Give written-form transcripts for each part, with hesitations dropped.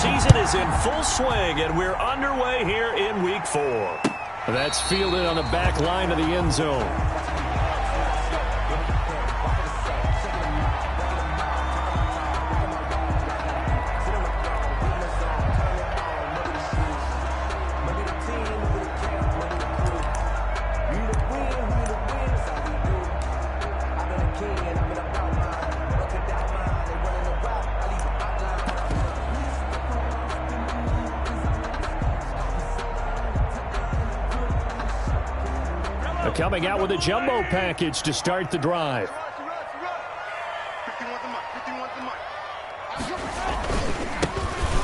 season is in full swing, and we're underway here in Week 4. That's fielded on the back line of the end zone. Coming out with a jumbo package to start the drive.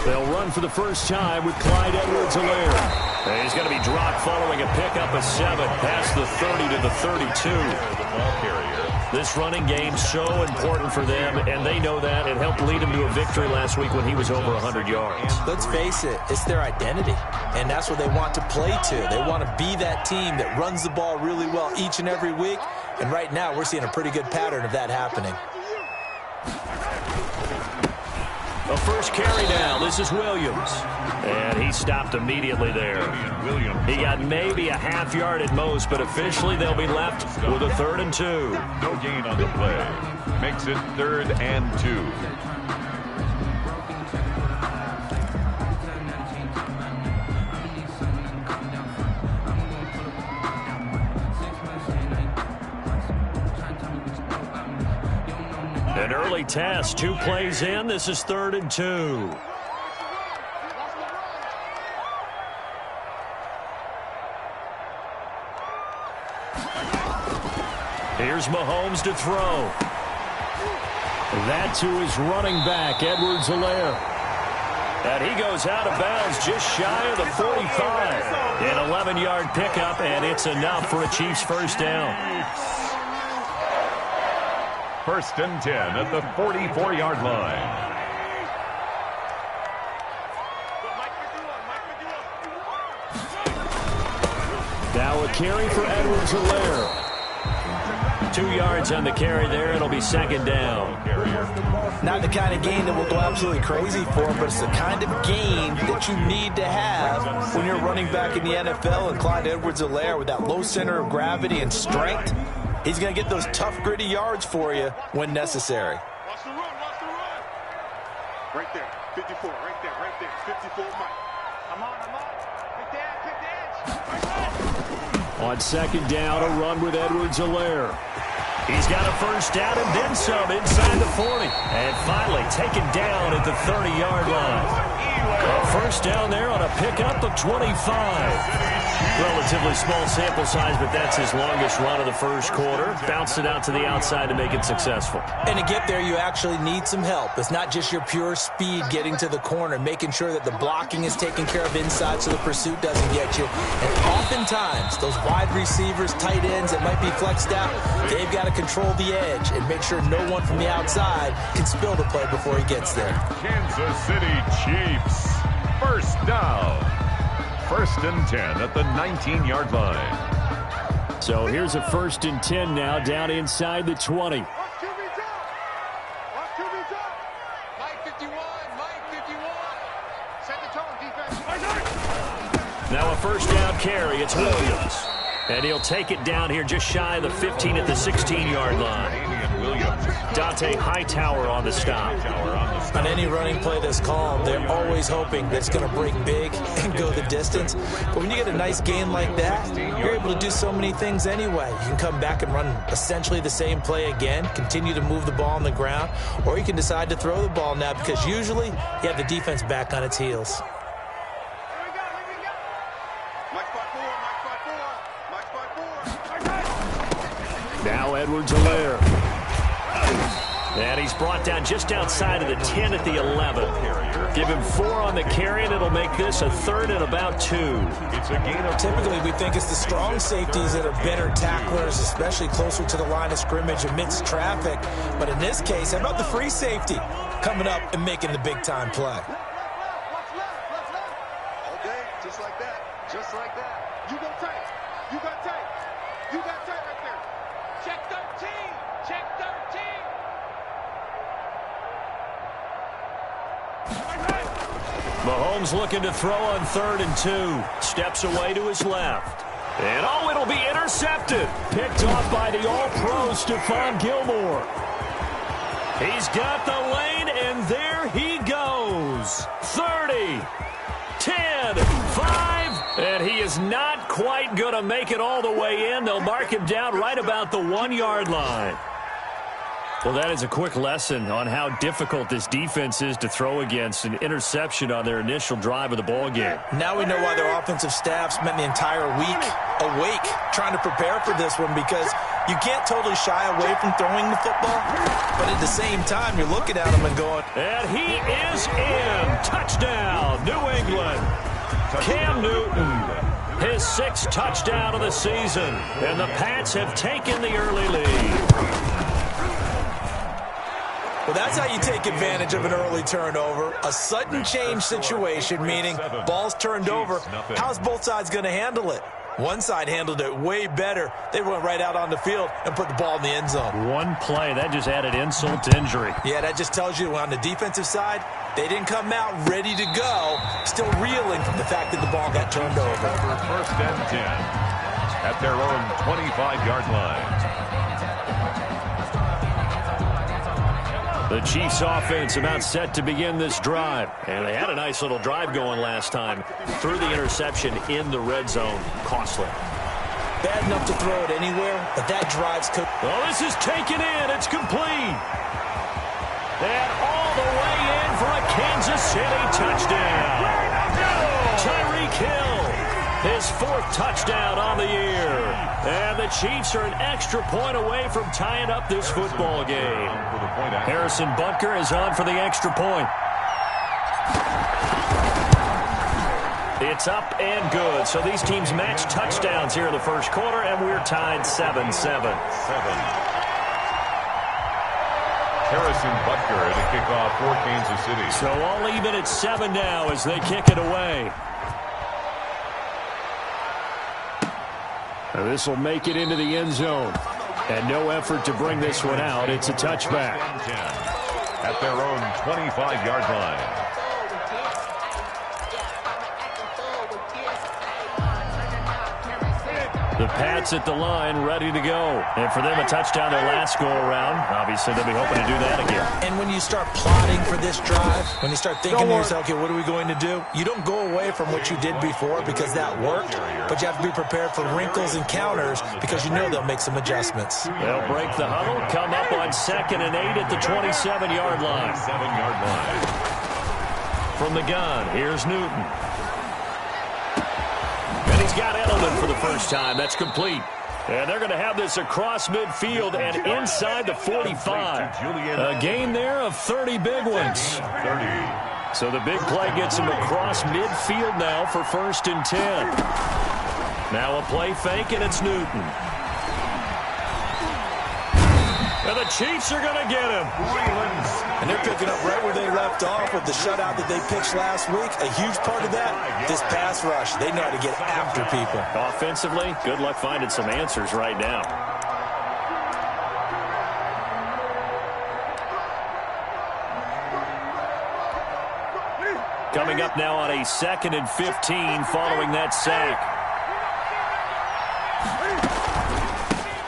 They'll run for the first time with Clyde Edwards-Helaire. He's going to be dropped following a pickup of 7 past the 30 to the 32. This running game's so important for them, and they know that. It helped lead them to a victory last week when he was over 100 yards. Let's face it, it's their identity, and that's what they want to play to. They want to be that team that runs the ball really well each and every week, and right now we're seeing a pretty good pattern of that happening. The first carry down. This is Williams. And he stopped immediately there. He got maybe a half yard at most, but officially they'll be left with a 3rd and 2. No gain on the play. Makes it 3rd and 2. An early test, 2 plays in. This is 3rd and 2. Here's Mahomes to throw. That to his running back, Edwards-Helaire. And he goes out of bounds just shy of the 45. An 11-yard pickup, and it's enough for a Chiefs first down. 1st and 10 at the 44-yard line. Now a carry for Edwards-Helaire. 2 yards on the carry there. It'll be 2nd down. Not the kind of gain that we'll go absolutely crazy for, but it's the kind of gain that you need to have when you're running back in the NFL. And Clyde Edwards-Helaire, with that low center of gravity and strength, he's going to get those tough, gritty yards for you when necessary. Watch the run, watch the run. Right there, 54, right there, 54, Mike. I'm on. Pick the edge. On 2nd down, a run with Edwards-Helaire. He's got a first down and then some inside the 40. And finally taken down at the 30-yard line. A first down there on a pickup of 25. Relatively small sample size, but that's his longest run of the first quarter. Bounced it out to the outside to make it successful. And to get there, you actually need some help. It's not just your pure speed getting to the corner, making sure that the blocking is taken care of inside so the pursuit doesn't get you. And oftentimes, those wide receivers, tight ends that might be flexed out, they've got to control the edge and make sure no one from the outside can spill the play before he gets there. Kansas City Chiefs. First down. 1st and 10 at the 19-yard line. So here's a 1st and 10 now down inside the 20. Mike 51. Set the tone, defense. Now a first down carry. It's Williams. And he'll take it down here just shy of the 15 at the 16-yard line. Dante Hightower on the stop. On any running play that's called, they're always hoping that it's going to break big and go the distance. But when you get a nice gain like that, you're able to do so many things anyway. You can come back and run essentially the same play again, continue to move the ball on the ground, or you can decide to throw the ball now because usually you have the defense back on its heels. Now Edwards-Helaire. And he's brought down just outside of the 10 at the 11. Give him 4 on the carry, and it'll make this a 3rd and about 2. It's a gain of typically, we think it's the strong safeties that are better tacklers, especially closer to the line of scrimmage amidst traffic. But in this case, how about the free safety coming up and making the big-time play? Okay, just like that. Just like that. You go tight. You got tight. You got tight right there. Check 13. Check 13. Mahomes looking to throw on 3rd and 2. Steps away to his left. And it'll be intercepted. Picked off by the all-pro Stephon Gilmore. He's got the lane, and there he goes. 30, 10, 5, and he is not quite going to make it all the way in. They'll mark him down right about the 1-yard line. Well, that is a quick lesson on how difficult this defense is to throw against. An interception on their initial drive of the ball game. Now we know why their offensive staff spent the entire week awake trying to prepare for this one, because you can't totally shy away from throwing the football, but at the same time, you're looking at him and going, and he is in. Touchdown, New England. Cam Newton, his 6th touchdown of the season, and the Pats have taken the early lead. Well, that's how you take advantage of an early turnover. A sudden change situation, meaning ball's turned over. How's both sides going to handle it? One side handled it way better. They went right out on the field and put the ball in the end zone. One play, that just added insult to injury. Yeah, that just tells you on the defensive side, they didn't come out ready to go, still reeling from the fact that the ball got turned over. 1st and 10 at their own 25-yard line. The Chiefs offense about set to begin this drive. And they had a nice little drive going last time. Threw the interception in the red zone. Costly. Bad enough to throw it anywhere, but that drive's cooked. Well, this is taken in. It's complete. And all the way in for a Kansas City touchdown. Tyreek Hill, his 4th touchdown on the year. And the Chiefs are an extra point away from tying up this football game. Harrison Butker is on for the extra point. It's up and good. So these teams match touchdowns here in the first quarter, and we're tied 7-7. Harrison Butker to kick off for Kansas City. So all even at 7 now as they kick it away. Now this will make it into the end zone. And no effort to bring this one out. It's a touchback. At their own 25-yard line. The Pats at the line, ready to go. And for them, a touchdown their last go-around. Obviously, they'll be hoping to do that again. And when you start plotting for this drive, when you start thinking to yourself, okay, what are we going to do? You don't go away from what you did before because that worked, but you have to be prepared for wrinkles and counters because you know they'll make some adjustments. They'll break the huddle, come up on 2nd and 8 at the 27-yard line. 7-yard line. From the gun, here's Newton. And he's got Edelman for the first time. That's complete. And they're going to have this across midfield and inside the 45. A gain there of 30 big ones. 30. So the big play gets him across midfield now for 1st and 10. Now a play fake, and it's Newton. And the Chiefs are going to get him. And they're picking up right where they left off with the shutout that they pitched last week. A huge part of that, this pass rush. They know how to get after people. Offensively, good luck finding some answers right now. Coming up now on a 2nd and 15 following that sack.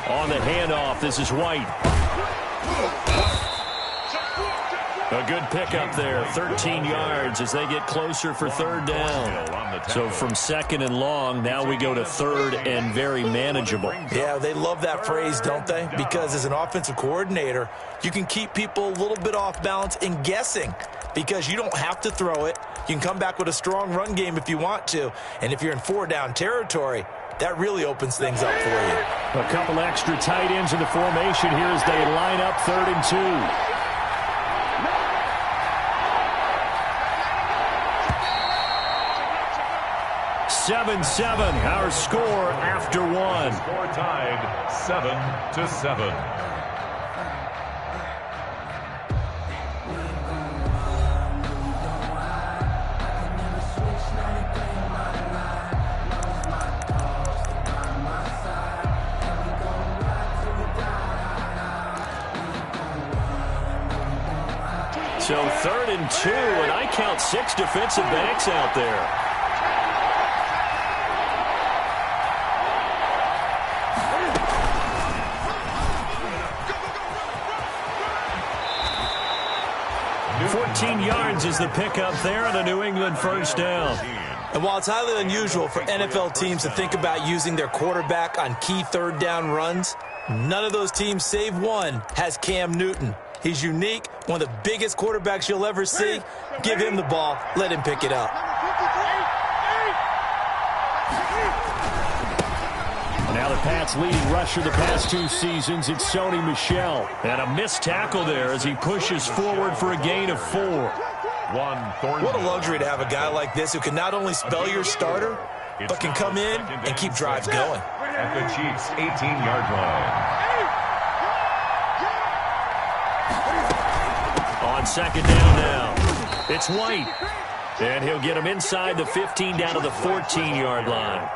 On the handoff, this is White. A good pickup there, 13 yards as they get closer for 3rd down. So from 2nd and long, now we go to 3rd and very manageable. Yeah, they love that phrase, don't they? Because as an offensive coordinator, you can keep people a little bit off balance and guessing because you don't have to throw it. You can come back with a strong run game if you want to. And if you're in 4-down territory, that really opens things up for you. A couple extra tight ends in the formation here as they line up 3rd and 2. 7-7, our score after 1. Score tied 7-7. So 3rd and 2, and I count 6 defensive backs out there. $14 yards is the pickup there on a New England first down. And while it's highly unusual for NFL teams to think about using their quarterback on key 3rd down runs, none of those teams, save one, has Cam Newton. He's unique, one of the biggest quarterbacks you'll ever see. Give him the ball. Let him pick it up. Now the Pats' leading rusher the past 2 seasons, it's Sony Michel. And a missed tackle there as he pushes forward for a gain of 4. What a luxury to have a guy like this who can not only spell your starter, but can come in and keep drives going. At the Chiefs' 18-yard line. On 2nd down now, it's White. And he'll get him inside the 15 down to the 14-yard line.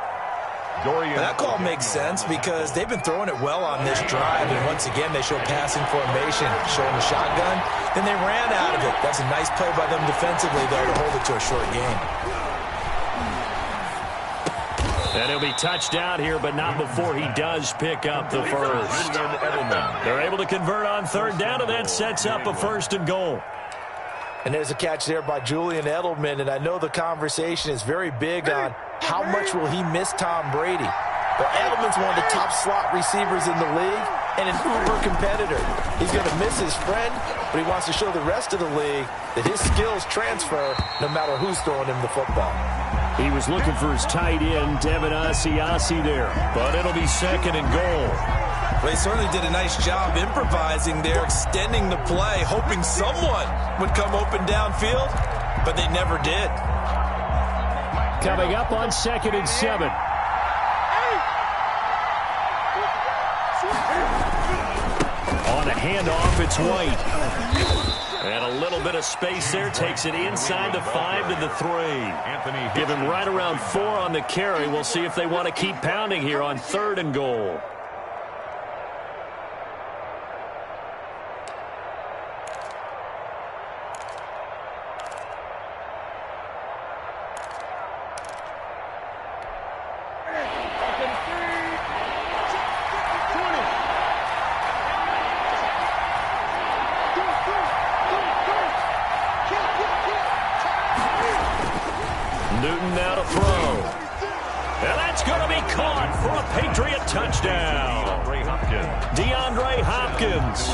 That call makes sense because they've been throwing it well on this drive, and once again they show passing formation, showing the shotgun. Then they ran out of it. That's a nice play by them defensively, though, to hold it to a short gain. And he'll be touched out here, but not before he does pick up the first. They're able to convert on 3rd down, and that sets up a 1st and goal. And there's a catch there by Julian Edelman, and I know the conversation is very big on how much will he miss Tom Brady. But Edelman's one of the top slot receivers in the league and an uber competitor. He's going to miss his friend, but he wants to show the rest of the league that his skills transfer no matter who's throwing him the football. He was looking for his tight end, Devin Asiasi there, but it'll be 2nd and goal. Well, he certainly did a nice job improvising there, extending the play, hoping someone would come open downfield, but they never did. Coming up on 2nd and 7. On a handoff, it's White. And a little bit of space there, takes it inside the 5 to the 3. Give him right around 4 on the carry. We'll see if they want to keep pounding here on 3rd and goal. Newton now to throw. And that's going to be caught for a Patriot touchdown. DeAndre Hopkins,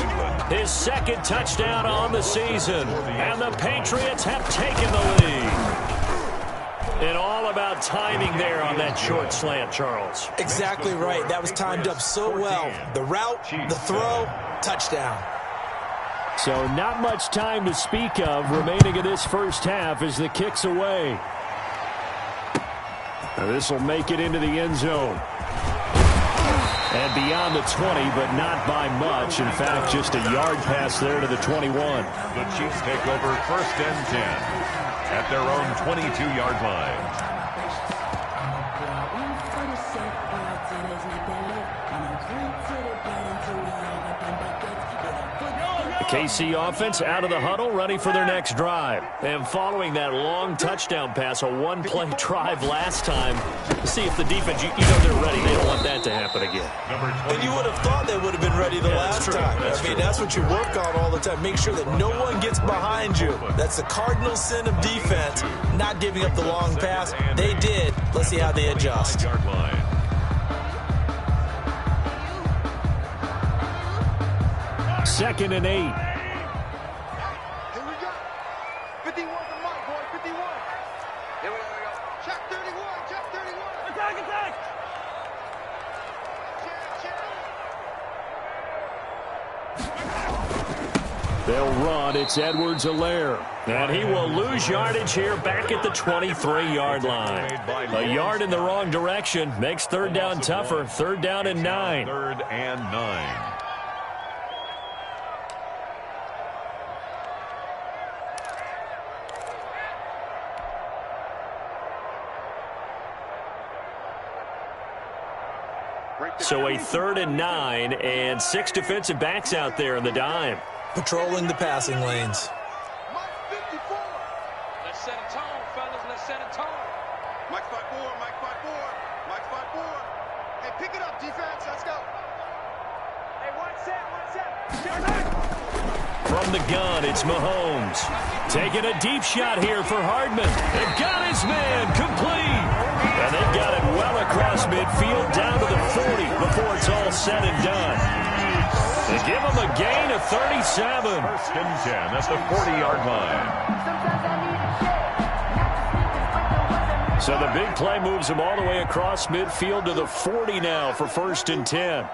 his 2nd touchdown on the season. And the Patriots have taken the lead. And all about timing there on that short slant, Charles. Exactly right. That was timed up so well. The route, the throw, touchdown. So not much time to speak of remaining in this first half as the kick's away. This will make it into the end zone. And beyond the 20, but not by much. In fact, just a yard pass there to the 21. The Chiefs take over 1st and 10 at their own 22-yard line. KC offense out of the huddle, ready for their next drive. And following that long touchdown pass, a one-play drive last time, see if the defense, you know they're ready. They don't want that to happen again. And you would have thought they would have been ready the last time. That's what you work on all the time. Make sure that no one gets behind you. That's the cardinal sin of defense, not giving up the long pass. They did. Let's see how they adjust. 2nd and 8. Here we go. 51 to Mike, boy. 51. Here we go. Check 31. Check 31. Attack, attack. They'll run. It's Edwards-Helaire. And he will lose yardage here back at the 23-yard line. A yard in the wrong direction makes 3rd down tougher. 3rd down and 9. 3rd and 9. So a 3rd and 9 and 6 defensive backs out there in the dime. Patrolling the passing lanes. Set a tone, fellas. Let's set a tone. Mike 5-4, Mike 5-4, Mike 5-4. Hey, pick it up, defense. Let's go. Hey, one set. From the gun, it's Mahomes. Taking a deep shot here for Hardman. They've got his man complete. And they've got it well across midfield down to the 40 before it's all said and done. They give him a gain of 37. First and 10 at the 40-yard line. So the big play moves him all the way across midfield to the 40 now for first and 10.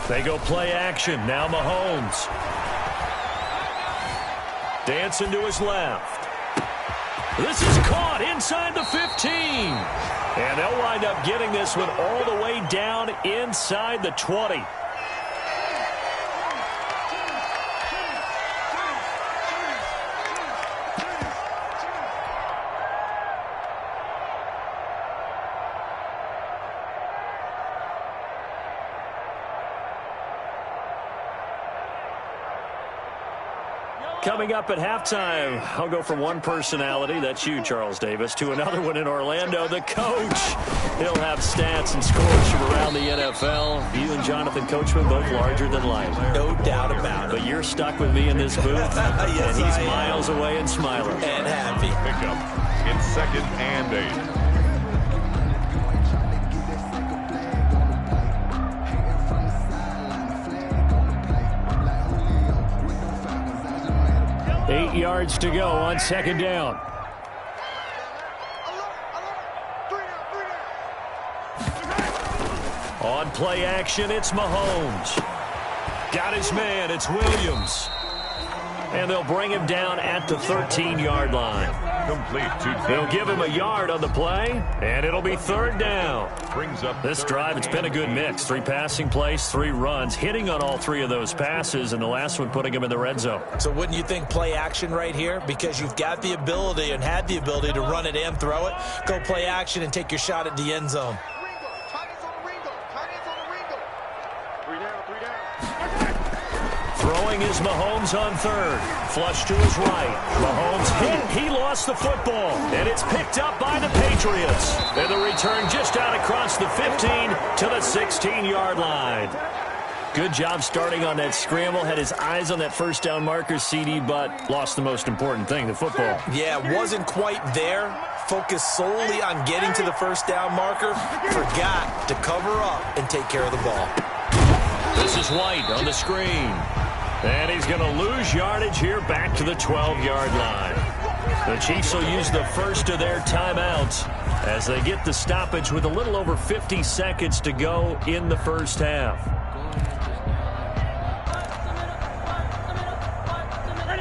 They go play action. Now Mahomes. Dancing to his left. This is caught inside the 15. And they'll wind up getting this one all the way down inside the 20. Coming up at halftime, I'll go from one personality, that's you, Charles Davis, to another one in Orlando, the coach. He'll have stats and scores from around the NFL. You and Jonathan Coachman both larger than life. No doubt about it. But you're stuck with me in this booth, yes, and he's miles away and smiling. And happy. Pickup in 2nd and 8. 8 yards to go on 2nd down. On play action, it's Mahomes. Got his man, it's Williams. And they'll bring him down at the 13-yard line. Complete to They'll give him a yard on the play, and it'll be 3rd down. Brings up This drive, it's been a good mix. 3 passing plays, 3 runs, hitting on all 3 of those passes, and the last one putting him in the red zone. So wouldn't you think play action right here? Because you've got the ability and had the ability to run it and throw it. Go play action and take your shot at the end zone. Throwing is Mahomes on 3rd. Flush to his right. Mahomes hit. He lost the football. And it's picked up by the Patriots. And the return just out across the 15 to the 16-yard line. Good job starting on that scramble. Had his eyes on that first down marker, CD, but lost the most important thing, the football. Yeah, wasn't quite there. Focused solely on getting to the first down marker. Forgot to cover up and take care of the ball. This is White on the screen. And he's going to lose yardage here back to the 12-yard line. The Chiefs will use the first of their timeouts as they get the stoppage with a little over 50 seconds to go in the first half.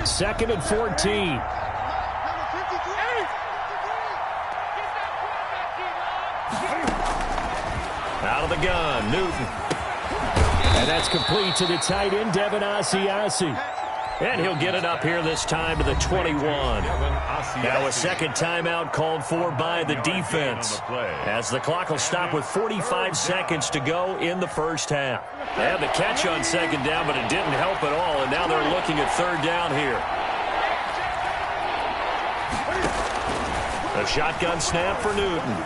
2nd and 14. Out of the gun, Newton. And that's complete to the tight end, Devin Asiasi. And he'll get it up here this time to the 21. Now a second timeout called for by the defense, as the clock will stop with 45 seconds to go in the first half. They had the catch on 2nd down, but it didn't help at all, and now they're looking at 3rd down here. A shotgun snap for Newton.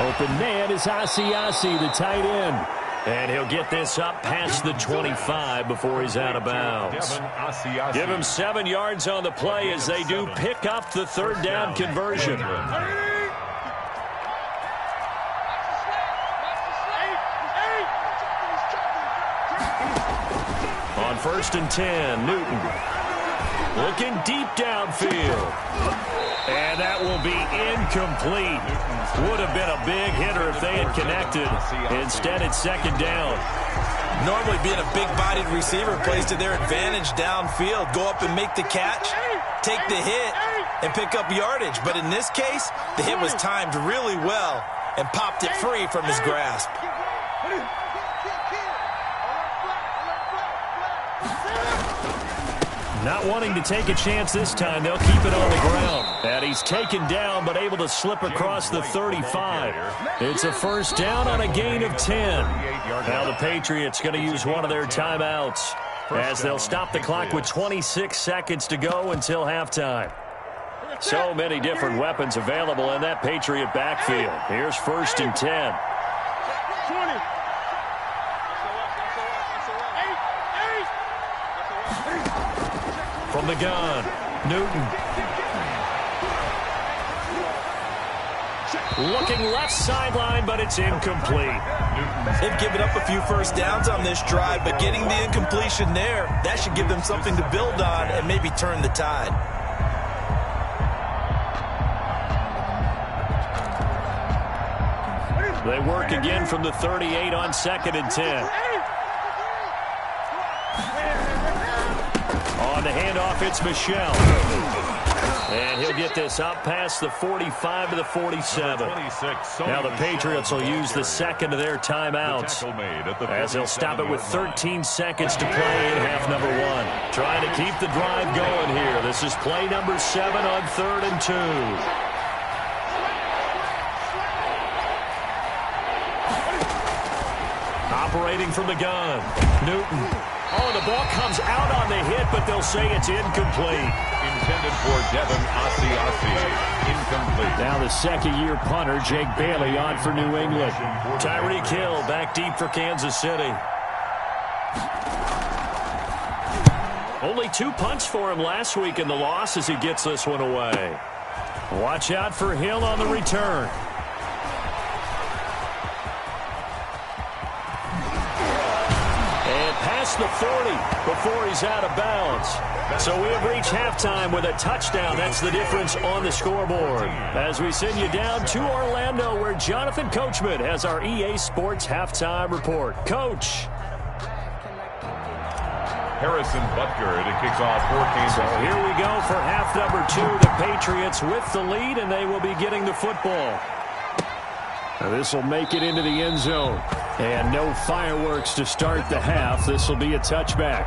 Open man is Asiasi, the tight end. And he'll get this up past the 25 before he's out of bounds. Give him 7 yards on the play as they do pick up the 3rd down conversion. On 1st and 10, Newton. Looking deep downfield. And that will be incomplete. Would have been a big hitter if they had connected. Instead, it's 2nd down. Normally being a big-bodied receiver plays to their advantage downfield. Go up and make the catch, take the hit, and pick up yardage. But in this case, the hit was timed really well and popped it free from his grasp. Not wanting to take a chance this time, they'll keep it on the ground. And he's taken down, but able to slip across the 35. It's a 1st down on a gain of 10. Now the Patriots going to use one of their timeouts as they'll stop the clock with 26 seconds to go until halftime. So many different weapons available in that Patriot backfield. Here's 1st and 10. 20. From the gun, Newton. Looking left sideline, but it's incomplete. They've given up a few first downs on this drive, but getting the incompletion there, that should give them something to build on and maybe turn the tide. They work again from the 38 on 2nd and 10. On the handoff, it's Michel. And he'll get this up past the 45 to the 47. Now the Patriots will use the second of their timeouts, as they'll stop it with 13 seconds to play in half number 1. Trying to keep the drive going here. This is play number 7 on 3rd and 2. Operating from the gun, Newton. Oh, the ball comes out on the hit, but they'll say it's incomplete. Intended for Devin Asiasi. Incomplete. Now the second-year punter, Jake Bailey, on for New England. Tyreek Hill back deep for Kansas City. Only 2 punts for him last week in the loss as he gets this one away. Watch out for Hill on the return. Past the 40 before he's out of bounds. So we have reached halftime with a touchdown. That's the difference on the scoreboard. As we send you down to Orlando, where Jonathan Coachman has our EA Sports halftime report. Coach. Harrison Butker to kick off for Kansas. So here we go for half number 2. The Patriots with the lead, and they will be getting the football. Now this will make it into the end zone. And no fireworks to start the half. This will be a touchback.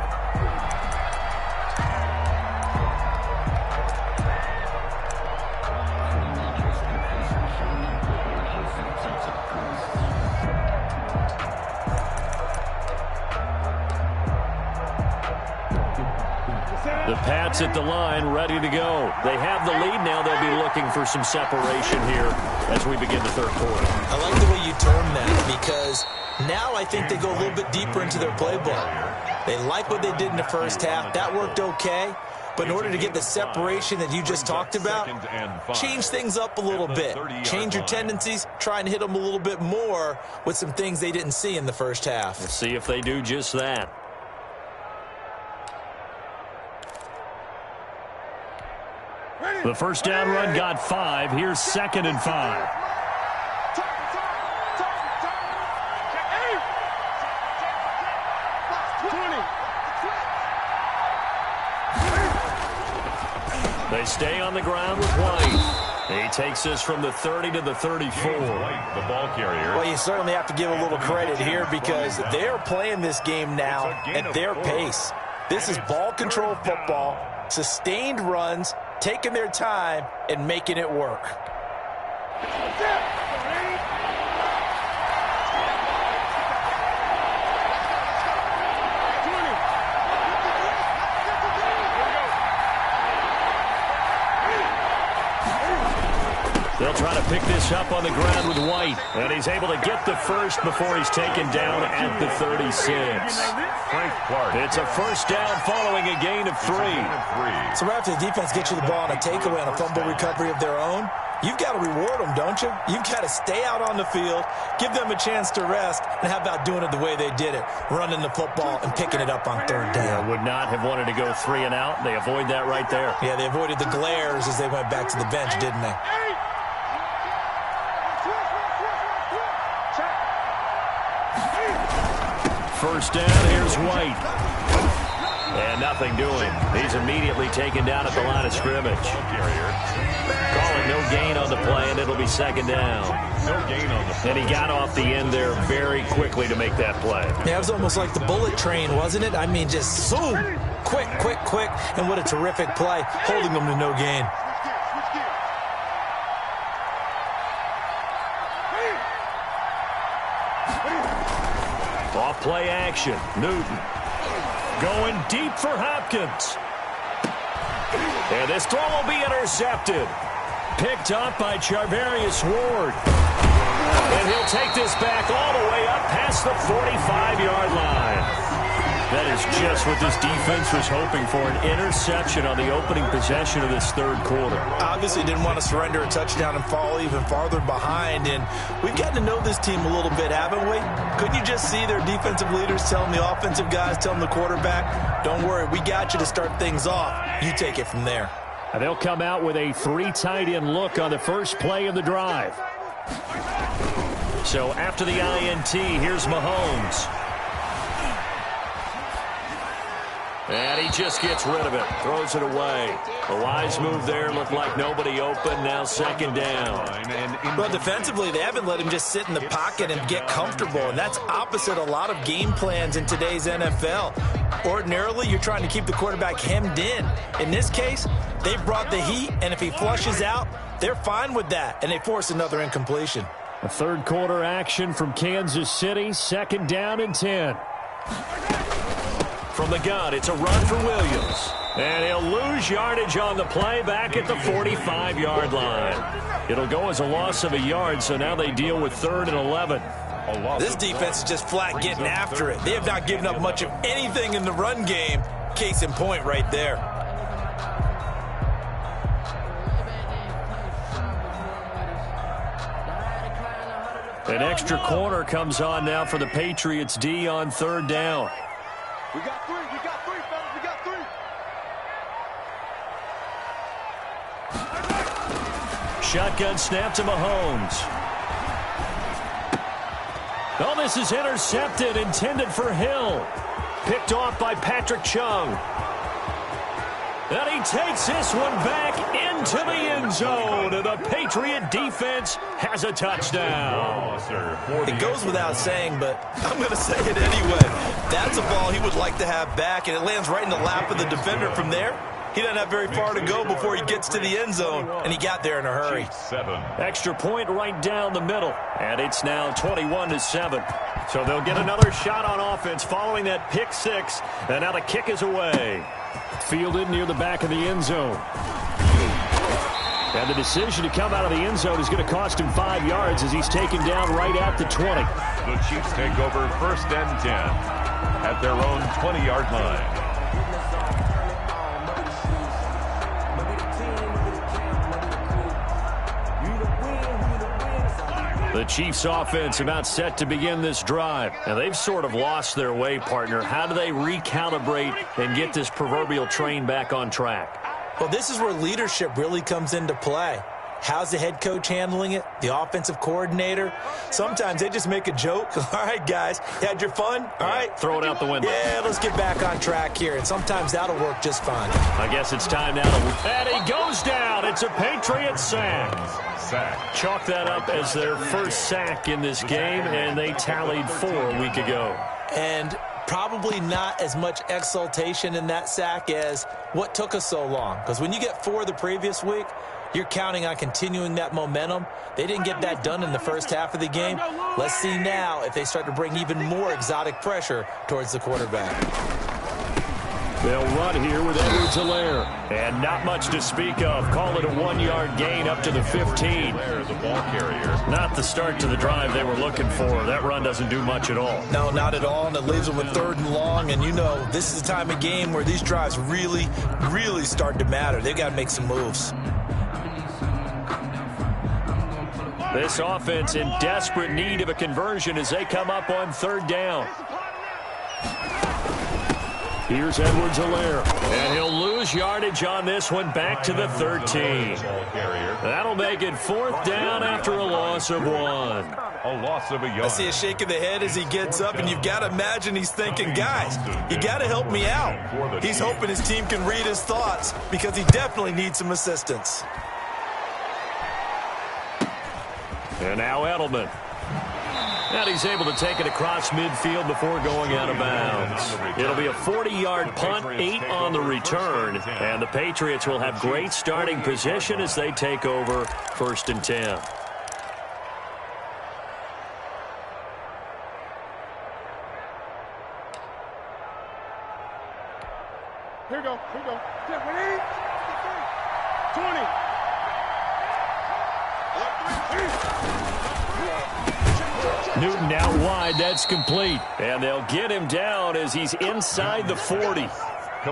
The Pats at the line, ready to go. They have the lead now. They'll be looking for some separation here as we begin the 3rd quarter. I like the way you term that, because now I think they go a little bit deeper into their playbook. They like what they did in the first half. That worked okay. But in order to get the separation that you just talked about, change things up a little bit. Change your tendencies, try and hit them a little bit more with some things they didn't see in the first half. We'll see if they do just that. The first down run got 5. Here's 2nd and 5. They stay on the ground with White. He takes this from the 30 to the 34. The ball carrier. Well, you certainly have to give a little credit here, because they're playing this game now at their pace. This is ball control football, sustained runs, taking their time and making it work. They'll try to pick this up on the ground with White. And he's able to get the first before he's taken down at the 36. It's a first down following a gain of 3. So right after the defense gets you the ball on a takeaway on a fumble recovery of their own, you've got to reward them, don't you? You've got to stay out on the field, give them a chance to rest, and how about doing it the way they did it, running the football and picking it up on 3rd down. Would not have wanted to go 3 and out. They avoid that right there. Yeah, they avoided the glares as they went back to the bench, didn't they? First down, here's White. And nothing doing. He's immediately taken down at the line of scrimmage. Calling no gain on the play, and it'll be 2nd down. No gain on the play. And he got off the end there very quickly to make that play. Yeah, it was almost like the bullet train, wasn't it? I mean, just zoom. Quick, quick, quick. And what a terrific play, holding them to no gain. Off play action, Newton. Going deep for Hopkins. And this throw will be intercepted. Picked up by Charvarius Ward. And he'll take this back all the way up past the 45-yard line. That is just what this defense was hoping for, an interception on the opening possession of this third quarter. Obviously didn't want to surrender a touchdown and fall even farther behind, and we've gotten to know this team a little bit, haven't we? Couldn't you just see their defensive leaders telling the offensive guys, telling the quarterback, don't worry, we got you to start things off. You take it from there. And they'll come out with a 3 tight end look on the first play of the drive. So after the INT, here's Mahomes. And he just gets rid of it, throws it away. A wise move there, looked like nobody open, now second down. Well, defensively, they haven't let him just sit in the pocket and get comfortable, and that's opposite a lot of game plans in today's NFL. Ordinarily, you're trying to keep the quarterback hemmed in. In this case, they brought the heat, and if he flushes out, they're fine with that, and they force another incompletion. A third quarter action from Kansas City, second down and 10. From the gun, it's a run for Williams. And he'll lose yardage on the play back at the 45-yard line. It'll go as a loss of a yard, so now they deal with 3rd and 11. This defense is just flat getting after it. They have not given up much of anything in the run game. Case in point right there. An extra corner comes on now for the Patriots D on 3rd down. We got 3, fellas, we got 3. Shotgun snap to Mahomes. Oh, this is intercepted, intended for Hill. Picked off by Patrick Chung. And he takes this one back into the end zone, and the Patriot defense has a touchdown. It goes without saying, but I'm going to say it anyway. That's a ball he would like to have back, and it lands right in the lap of the defender from there. He doesn't have very far to go before he gets to the end zone, and he got there in a hurry. Extra point right down the middle, and it's now 21-7. So they'll get another shot on offense following that pick 6, and now the kick is away. Fielded near the back of the end zone. And the decision to come out of the end zone is going to cost him 5 yards as he's taken down right at the 20. The Chiefs take over 1st and 10 at their own 20-yard line. The Chiefs offense about set to begin this drive. And they've sort of lost their way, partner. How do they recalibrate and get this proverbial train back on track? Well, this is where leadership really comes into play. How's the head coach handling it? The offensive coordinator? Sometimes they just make a joke. All right, guys, you had your fun? All right. Throw it out the window. Yeah, let's get back on track here. And sometimes that'll work just fine. I guess it's time now to... And he goes down. It's a Patriot sack. Chalk that up as their first sack in this game, and they tallied 4 a week ago. And probably not as much exultation in that sack as what took us so long. Because when you get 4 the previous week, you're counting on continuing that momentum. They didn't get that done in the first half of the game. Let's see now if they start to bring even more exotic pressure towards the quarterback. They'll run here with Edwards-Helaire. And not much to speak of. Call it a 1-yard gain up to the 15. The ball carrier. Not the start to the drive they were looking for. That run doesn't do much at all. No, not at all. And it leaves them with 3rd and long. And you know, this is the time of game where these drives really, really start to matter. They've got to make some moves. This offense in desperate need of a conversion as they come up on 3rd down. Here's Edwards-Helaire. And he'll lose yardage on this one back to the 13. That'll make it 4th down after a loss of 1. A loss of a yard. I see a shake of the head as he gets up, and you've got to imagine he's thinking, guys, you got to help me out. He's hoping his team can read his thoughts because he definitely needs some assistance. And now Edelman. And he's able to take it across midfield before going out of bounds. It'll be a 40-yard punt, 8 on the return. And the Patriots will have great starting position as they take over 1st and 10. Newton out wide. That's complete. And they'll get him down as he's inside the 40.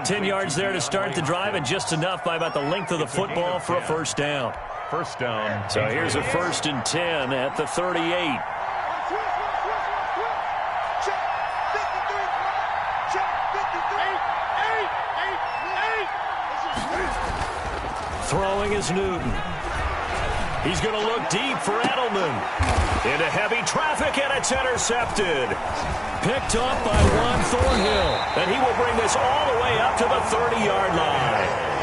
10 yards there to start the drive, and just enough by about the length of the football for a first down. First down. So here's a 1st and 10 at the 38. Throwing is Newton. He's going to look deep for Edelman. Into heavy traffic, and it's intercepted. Picked up by Juan Thornhill. And he will bring this all the way up to the 30-yard line.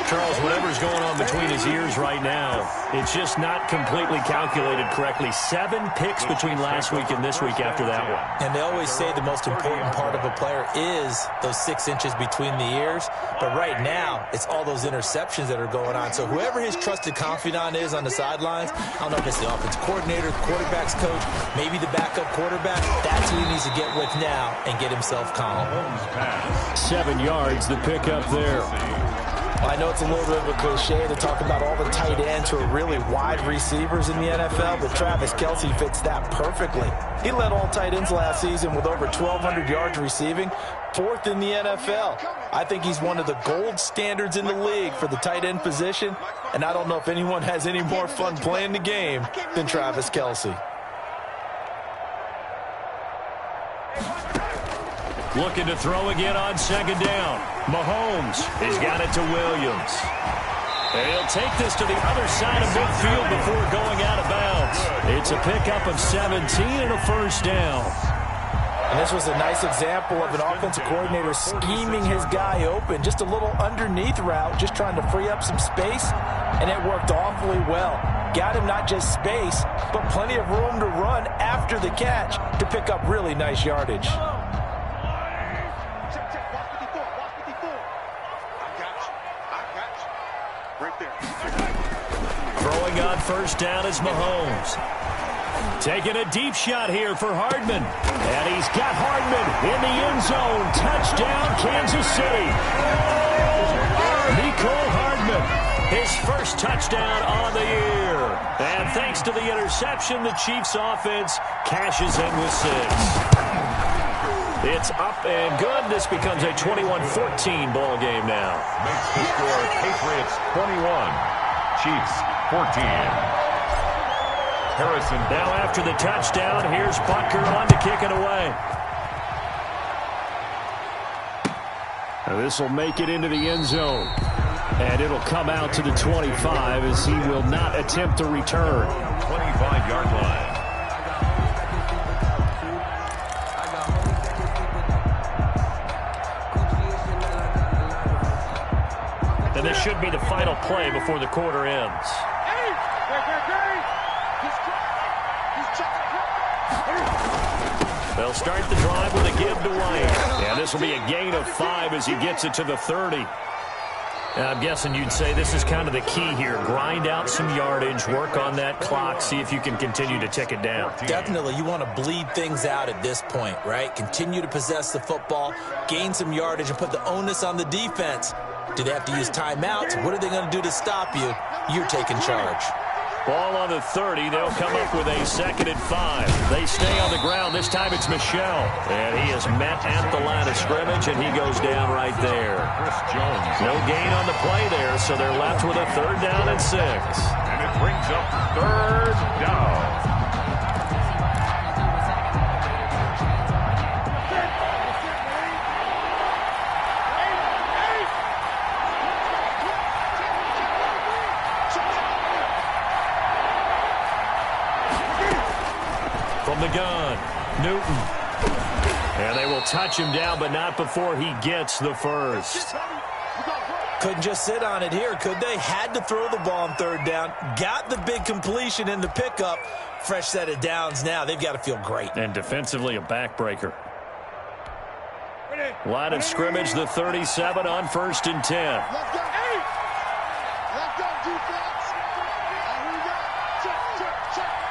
Charles, whatever's going on between his ears right now, it's just not completely calculated correctly. 7 picks between last week and this week after that one. And they always say the most important part of a player is those 6 inches between the ears. But right now, it's all those interceptions that are going on. So whoever his trusted confidant is on the sidelines, I don't know if it's the offense coordinator, the quarterback's coach, maybe the backup quarterback, that's who he needs to get with now and get himself calm. 7 yards, the pickup there. I know it's a little bit of a cliche to talk about all the tight ends who are really wide receivers in the NFL, but Travis Kelce fits that perfectly. He led all tight ends last season with over 1,200 yards receiving, 4th in the NFL. I think he's one of the gold standards in the league for the tight end position, and I don't know if anyone has any more fun playing the game than Travis Kelce. Looking to throw again on 2nd down. Mahomes has got it to Williams. And he'll take this to the other side of midfield before going out of bounds. It's a pickup of 17 and a first down. And this was a nice example of an offensive coordinator scheming his guy open. Just a little underneath route, just trying to free up some space, and it worked awfully well. Got him not just space, but plenty of room to run after the catch to pick up really nice yardage. Throwing on 1st down is Mahomes. Taking a deep shot here for Hardman. And he's got Hardman in the end zone. Touchdown, Kansas City. Nicole Hardman, his first touchdown on the year. And thanks to the interception, the Chiefs offense cashes in with 6. It's up and good. This becomes a 21-14 ball game now. Makes the score Patriots 21, Chiefs 14. Harrison. Now after the touchdown, here's Butker on to kick it away. Now this will make it into the end zone. And it'll come out to the 25 as he will not attempt to return. 25-yard line. And this should be the final play before the quarter ends. They'll start the drive with a give to White. And this will be a gain of 5 as he gets it to the 30. And I'm guessing you'd say this is kind of the key here. Grind out some yardage, work on that clock, see if you can continue to tick it down. Definitely, you want to bleed things out at this point, right? Continue to possess the football, gain some yardage, and put the onus on the defense. Do they have to use timeouts? What are they going to do to stop you? You're taking charge. Ball on the 30. They'll come up with a 2nd and 5. They stay on the ground. This time it's Michel. And he is met at the line of scrimmage, and he goes down right there. Chris Jones. No gain on the play there, so they're left with a 3rd down and 6. And it brings up 3rd down. From the gun, Newton. And they will touch him down, but not before he gets the first. Couldn't just sit on it here, could they? Had to throw the ball on 3rd down. Got the big completion in the pickup. Fresh set of downs now. They've got to feel great. And defensively, a backbreaker. Line of scrimmage, the 37 on 1st and 10. Let's go. Hey! Let's go, defense. Here we go. Check.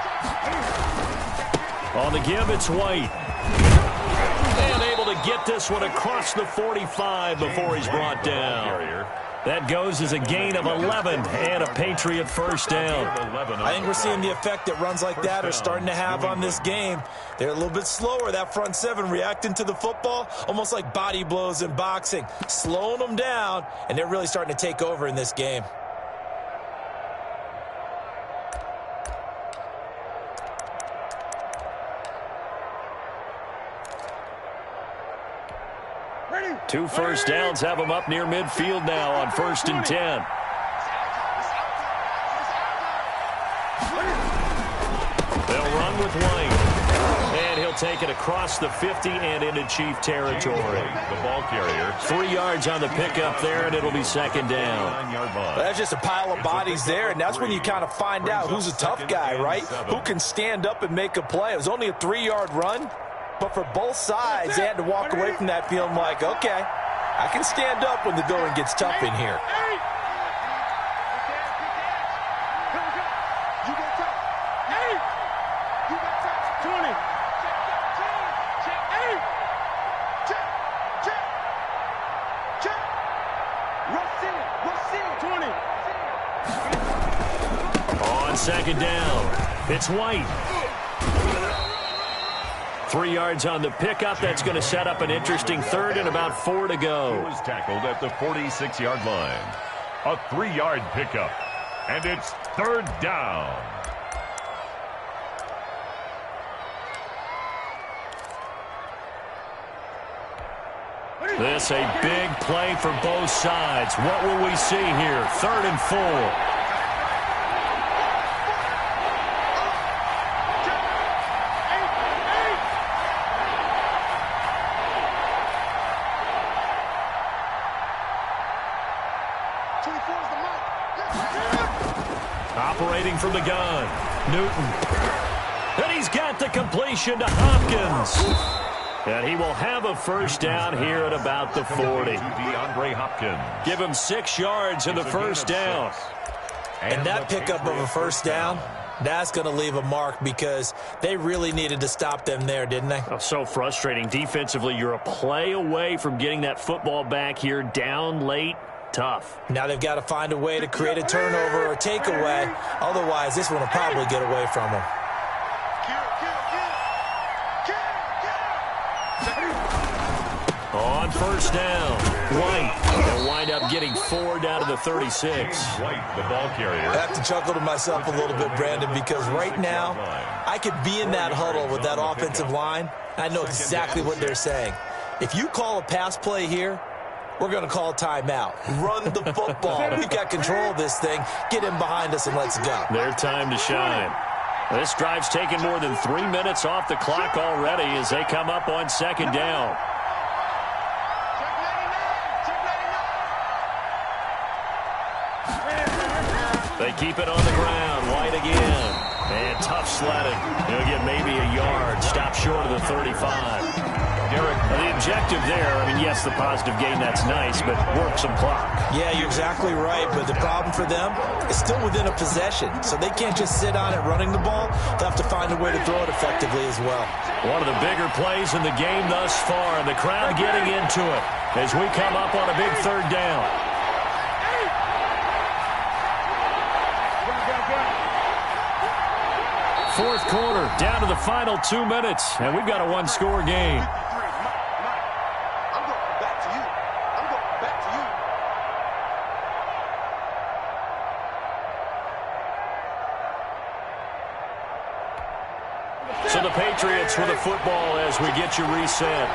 On the give, it's White. And able to get this one across the 45 before he's brought down. That goes as a gain of 11 and a Patriot first down. I think we're seeing the effect that runs like that are starting to have on this game. They're a little bit slower, that front seven, reacting to the football, almost like body blows in boxing, slowing them down, and they're really starting to take over in this game. Two first downs have them up near midfield now on 1st and 10. They'll run with White. And he'll take it across the 50 and into Chief territory. The ball carrier. 3 yards on the pickup there, and it'll be 2nd down. Well, that's just a pile of bodies there, and that's when you kind of find out who's a tough guy, right? Who can stand up and make a play. It was only a 3-yard run. But for both sides, they had to walk away from that feeling like, okay, I can stand up when the going gets tough in here. On 2nd down, it's White. 3 yards on the pickup. That's going to set up an interesting 3rd and about 4 to go. He was tackled at the 46-yard line. A 3-yard pickup. And it's 3rd down. This a big play for both sides. What will we see here? 3rd and 4. Operating from the gun, Newton. And he's got the completion to Hopkins. And he will have a first down here at about the 40. DeAndre Hopkins. Give him 6 yards in the first down. And that pickup of a first down, that's going to leave a mark because they really needed to stop them there, didn't they? Oh, so frustrating. Defensively, you're a play away from getting that football back here down late. Tough. Now they've got to find a way to create a turnover or takeaway. Otherwise, this one will probably get away from them. On first down, White will wind up getting 4 down to the 36. White, the ball carrier. I have to chuckle to myself a little bit, Brandon, because right now I could be in that huddle with that offensive line. I know exactly what they're saying. If you call a pass play here, we're going to call a timeout. Run the football. We've got control of this thing. Get in behind us and let's go. Their time to shine. This drive's taken more than 3 minutes off the clock already as they come up on 2nd down. They keep it on the ground. White again. And tough sledding. He'll get maybe a yard. Stop short of the 35. The objective there, I mean, yes, the positive gain, that's nice, but work some clock. Yeah, you're exactly right, but the problem for them is still within a possession, so they can't just sit on it running the ball. They'll have to find a way to throw it effectively as well. One of the bigger plays in the game thus far, and the crowd getting into it as we come up on a big 3rd down. Fourth quarter, down to the final 2 minutes, and we've got a 1-score game. So the Patriots with the football as we get you reset.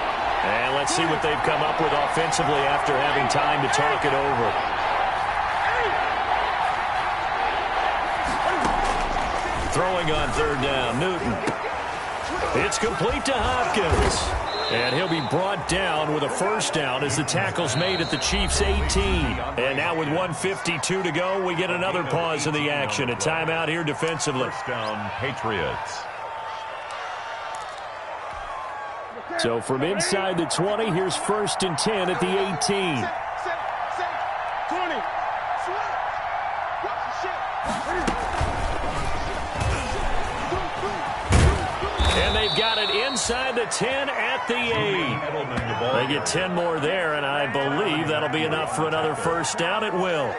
And let's see what they've come up with offensively after having time to talk it over. Throwing on 3rd down, Newton. It's complete to Hopkins. And he'll be brought down with a first down as the tackle's made at the Chiefs' 18. And now with 1:52 to go, we get another pause in the action. A timeout here defensively. First down, Patriots. So from inside the 20, here's 1st and 10 at the 18. And they they've got it inside the 10 at the 8. They get 10 more there, and I believe that'll be enough for another first down. It will.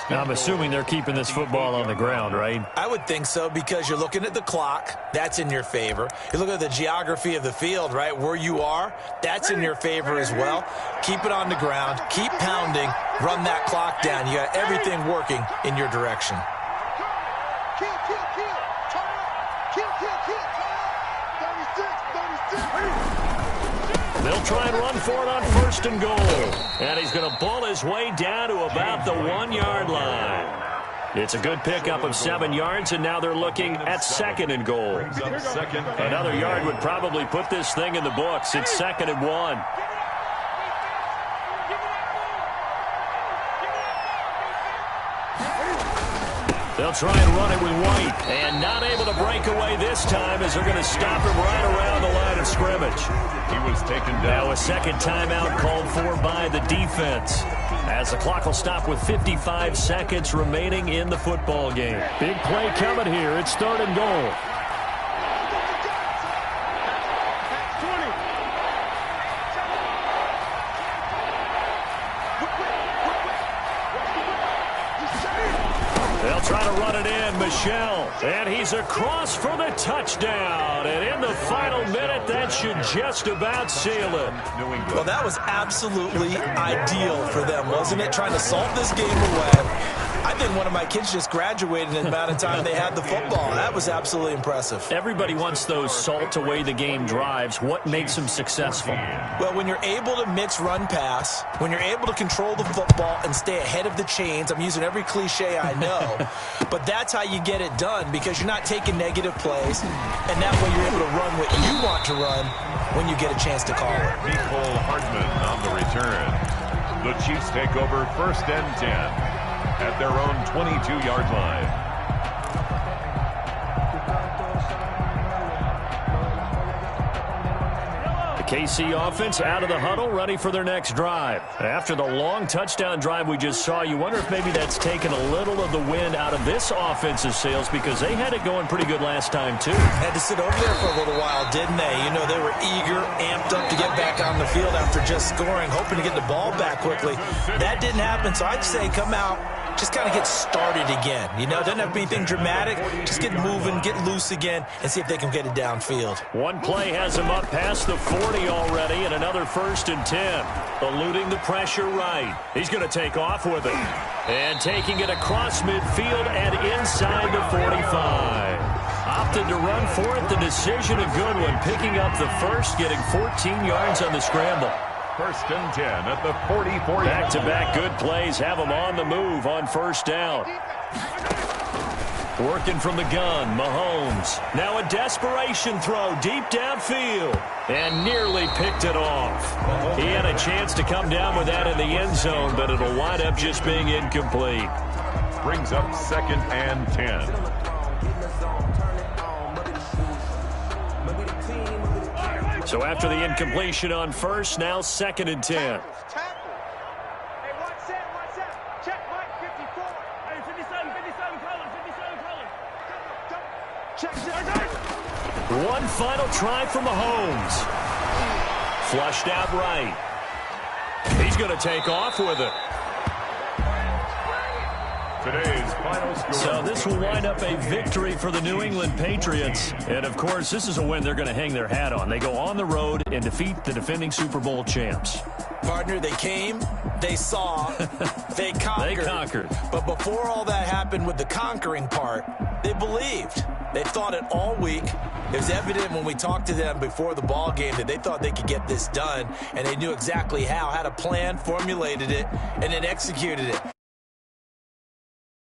Now, I'm assuming they're keeping this football on the ground, right? I would think so, because you're looking at the clock. That's in your favor. You look at the geography of the field, right, where you are. That's in your favor as well. Keep it on the ground. Keep pounding. Run that clock down. You got everything working in your direction. Kill, kill, kill. Turn up. Kill, kill, kill. Turn up. 36, 36. They'll try and run for it on first and goal. And he's going to bull his way down to about the 1-yard line. It's a good pickup of 7 yards, and now they're looking at second and goal. Another yard would probably put this thing in the books. It's 2nd and 1. They'll try and run it with White, and not able to break away this time as they're going to stop him right around the line of scrimmage. He was taken down. Now a second timeout called for by the defense, as the clock will stop with 55 seconds remaining in the football game. Big play coming here. It's 3rd and goal. They'll try to run it in, Michelle, and he's across for the touchdown. And in the final minute, that should just about seal it. Well, that was absolutely ideal for them, wasn't it? Trying to salt this game away. I think one of my kids just graduated in the amount of time they had the football. That was absolutely impressive. Everybody wants those salt-away-the-game drives. What makes them successful? Well, when you're able to mix run-pass, when you're able to control the football and stay ahead of the chains, I'm using every cliche I know, but that's how you get it done, because you're not taking negative plays, and that way you're able to run what you want to run when you get a chance to call it. Nicole Hardman on the return. The Chiefs take over 1st and 10. At their own 22-yard line. The KC offense out of the huddle, ready for their next drive. After the long touchdown drive we just saw, you wonder if maybe that's taken a little of the wind out of this offensive sails, because they had it going pretty good last time, too. Had to sit over there for a little while, didn't they? You know, they were eager, amped up to get back on the field after just scoring, hoping to get the ball back quickly. That didn't happen, so I'd say come out, just kind of get started again. You know, doesn't have to be anything dramatic. Just get moving, get loose again, and see if they can get it downfield. One play has him up past the 40 already, and another 1st and 10. Eluding the pressure right. He's going to take off with it. And taking it across midfield and inside the 45. Opted to run for it. The decision a good one. Picking up the first, getting 14 yards on the scramble. 1st and 10 at the 44. Back-to-back good plays have them on the move on 1st down. Working from the gun, Mahomes. Now a desperation throw deep downfield. And nearly picked it off. He had a chance to come down with that in the end zone, but it'll wind up just being incomplete. Brings up 2nd and 10. So after the incompletion on first, now 2nd and 10. Hey, one set. Check, Mike, 54. Hey, 57, color. Check. One final try for Mahomes. Flushed out right. He's going to take off with it. Today's final score. So this will wind up a victory for the New England Patriots. And, of course, this is a win they're going to hang their hat on. They go on the road and defeat the defending Super Bowl champs. Partner, they came, they saw, they conquered. They conquered. But before all that happened with the conquering part, they believed. They thought it all week. It was evident when we talked to them before the ball game that they thought they could get this done, and they knew exactly how, had a plan, formulated it, and then executed it.